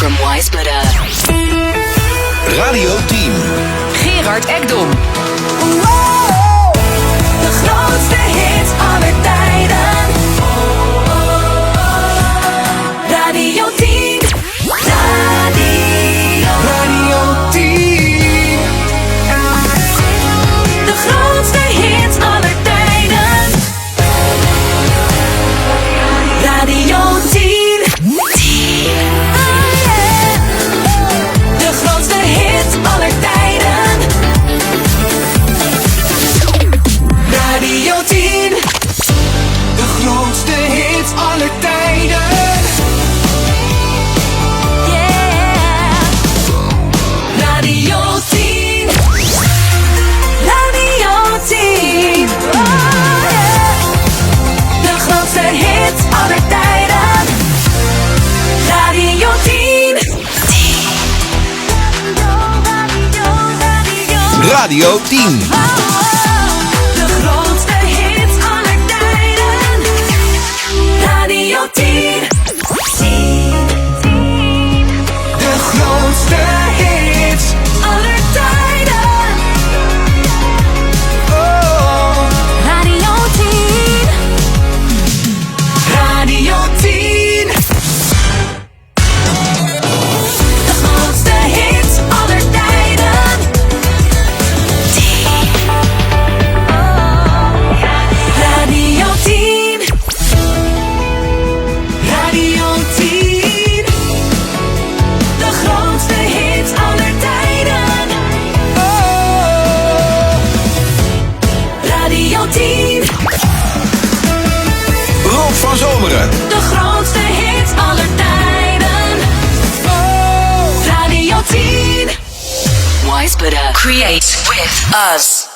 from Wisebuddah. Radio 10. Gerard Ekdom. De grootste hits aller tijden. Radio 10. Radio 10. De grootste hits aller tijden. Radio 10. De grootste hits aller tijden. Radio 10. De grootste hits aller tijden. Yeah. Radio 10. Radio 10. Oh, yeah. De grootste hits aller tijden. Radio 10. Radio 10. De grootste hits aller tijden. Radio 10. De grootste hits aller tijden. Oh. Radio 10. Radio 10. De grootste hits aller tijden. Radio 10. Radio 10. De grootste hits aller tijden. Oh. Radio 10. Rob van Zomeren. De grootste hits aller tijden. Oh. Radio 10. Wisebuddah. Create with us.